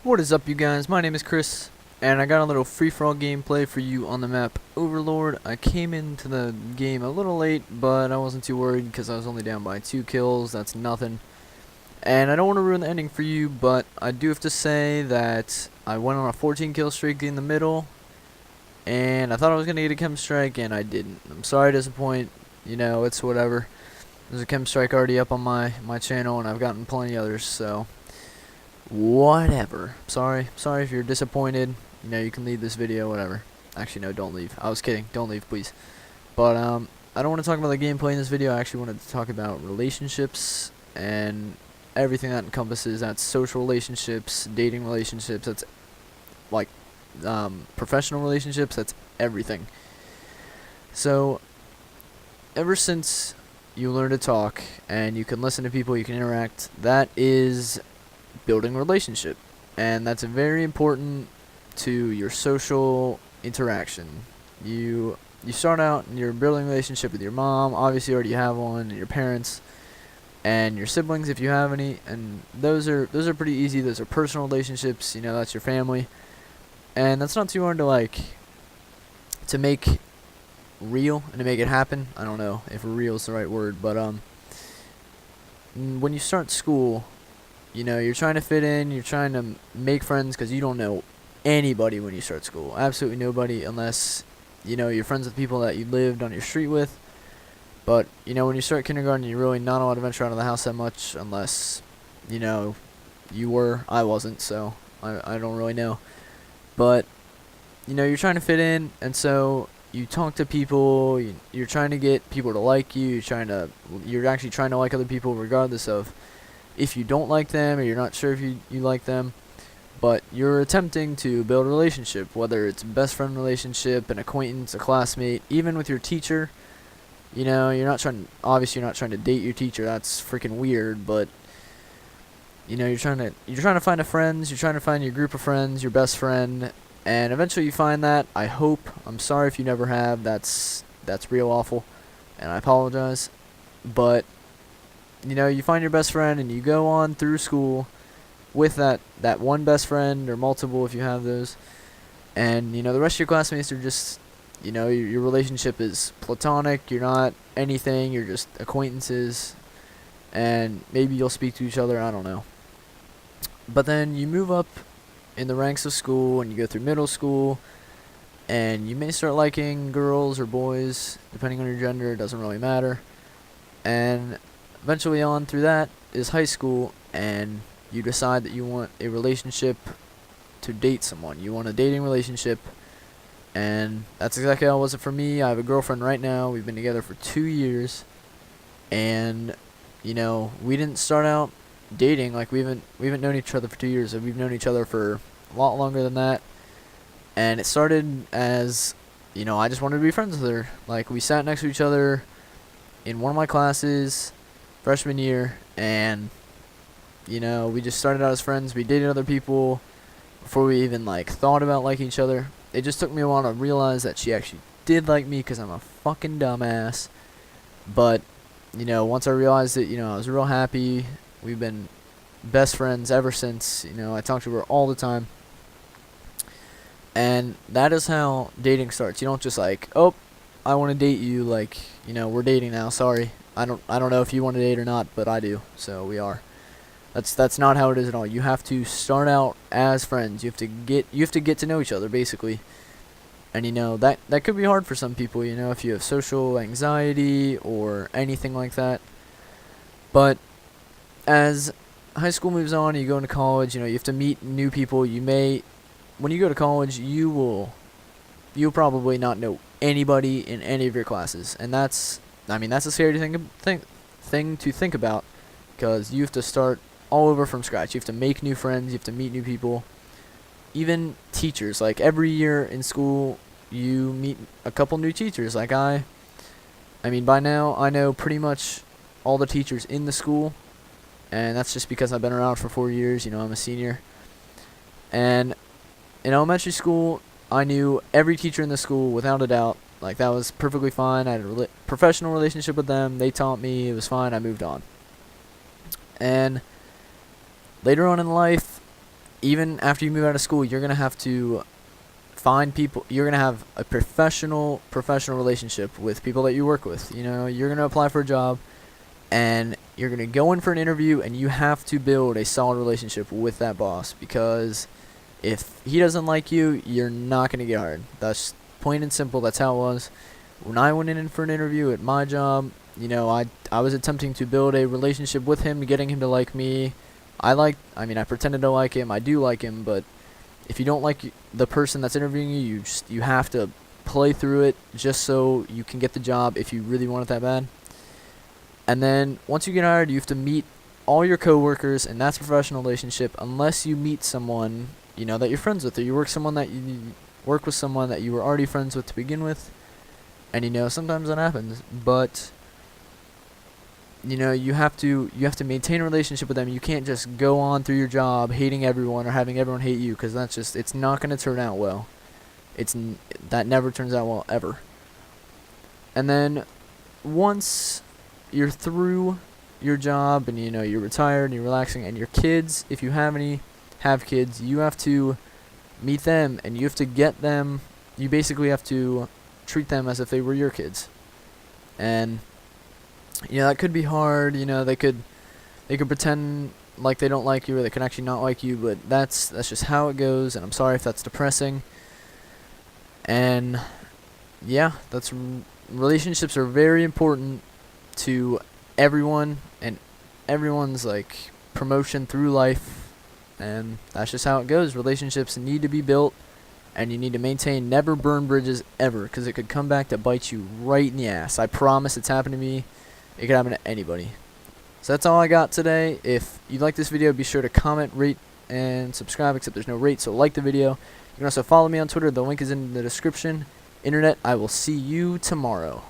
What is up, you guys? My name is Chris, and I got a little free-for-all gameplay for you on the map Overlord. I came into the game a little late, but I wasn't too worried because I was only down by 2 kills. That's nothing. And I don't want to ruin the ending for you, but I do have to say that I went on a 14 kill streak in the middle, and I thought I was going to get a chem strike, and I didn't. I'm sorry to disappoint. You know, it's whatever. There's a chem strike already up on my channel, and I've gotten plenty others, so whatever. Sorry if you're disappointed. You know, you can leave this video, whatever. Actually, no, don't leave. I was kidding. Don't leave, please. But I don't want to talk about the gameplay in this video. I actually wanted to talk about relationships and everything that encompasses. That's social relationships, dating relationships. That's like professional relationships. That's everything. So ever since you learn to talk and you can listen to people, you can interact, that is building a relationship, and that's very important to your social interaction. You start out and you're building a relationship with your mom. Obviously you already have one, and your parents and your siblings if you have any, and those are pretty easy. Those are personal relationships, you know, that's your family, and that's not too hard to make real and to make it happen. I don't know if real is the right word, but when you start school, you know, you're trying to fit in, you're trying to make friends, because you don't know anybody when you start school. Absolutely nobody, unless, you know, you're friends with people that you lived on your street with. But, you know, when you start kindergarten, you're really not allowed to venture out of the house that much, unless, you know, you were. I wasn't, so I don't really know. But, you know, you're trying to fit in, and so you talk to people, you're trying to get people to like you, you're actually trying to like other people regardless of if you don't like them, or you're not sure if you like them, but you're attempting to build a relationship, whether it's a best friend relationship, an acquaintance, a classmate, even with your teacher. You know, obviously you're not trying to date your teacher. That's freaking weird, but you know, you're trying to find you're trying to find your group of friends, your best friend, and eventually you find that. I hope. I'm sorry if you never have. That's real awful, and I apologize, but you know, you find your best friend and you go on through school with that one best friend, or multiple if you have those, and you know, the rest of your classmates are just, you know, your relationship is platonic. You're not anything, you're just acquaintances, and maybe you'll speak to each other, I don't know. But then you move up in the ranks of school and you go through middle school, and you may start liking girls or boys depending on your gender. It doesn't really matter. And eventually on through that is high school, and you decide that you want a relationship to date someone. You want a dating relationship, and that's exactly how it was for me. I have a girlfriend right now. We've been together for 2 years, and you know, we didn't start out dating. Like, we haven't known each other for 2 years, and we've known each other for a lot longer than that. And it started as, you know, I just wanted to be friends with her. Like, we sat next to each other in one of my classes freshman year, and you know, we just started out as friends. We dated other people before we even like thought about liking each other. It just took me a while to realize that she actually did like me, because I'm a fucking dumbass. But you know, once I realized it, you know, I was real happy. We've been best friends ever since. You know, I talk to her all the time, and that is how dating starts. You don't just like, oh, I want to date you, like, you know, we're dating now. Sorry, I don't know if you want to date or not, but I do, so we are. That's not how it is at all. You have to start out as friends. You have to get to know each other, basically. And you know, that could be hard for some people, you know, if you have social anxiety or anything like that. But as high school moves on, you go into college, you know, you have to meet new people. When you go to college, you'll probably not know anybody in any of your classes, and that's a scary thing to think about, because you have to start all over from scratch. You have to make new friends, you have to meet new people. Even teachers, like every year in school you meet a couple new teachers. Like I mean, by now I know pretty much all the teachers in the school, and that's just because I've been around for 4 years. You know, I'm a senior. And in elementary school, I knew every teacher in the school without a doubt. Like, that was perfectly fine. I had a professional relationship with them. They taught me. It was fine. I moved on. And later on in life, even after you move out of school, you're gonna have to find people. You're gonna have a professional relationship with people that you work with. You know, you're gonna apply for a job, and you're gonna go in for an interview, and you have to build a solid relationship with that boss, because if he doesn't like you, you're not gonna get hired. That's plain and simple. That's how it was. When I went in for an interview at my job, you know, I was attempting to build a relationship with him, getting him to like me. I mean, I pretended to like him. I do like him, but if you don't like the person that's interviewing you, you have to play through it just so you can get the job if you really want it that bad. And then once you get hired, you have to meet all your coworkers, and that's a professional relationship, unless you meet someone, you know, that you're friends with, or you work with someone that you were already friends with to begin with. And you know, sometimes that happens, but you know, you have to maintain a relationship with them. You can't just go on through your job hating everyone or having everyone hate you, because it's not going to turn out well. That never turns out well ever. And then once you're through your job, and you know, you're retired and you're relaxing, and your kids, if you have kids, you have to meet them, and you have to get them. You basically have to treat them as if they were your kids. And you know, that could be hard. You know, they could pretend like they don't like you, or they could actually not like you, but that's just how it goes, and I'm sorry if that's depressing. And yeah, relationships are very important to everyone, and everyone's like promotion through life, and that's just how it goes. Relationships need to be built, and you need to maintain. Never burn bridges ever, because it could come back to bite you right in the ass. I promise. It's happened to me. It could happen to anybody. So that's all I got today. If you like this video, be sure to comment, rate, and subscribe, except there's no rate, so like the video. You can also follow me on Twitter. The link is in the description. Internet, I will see you tomorrow.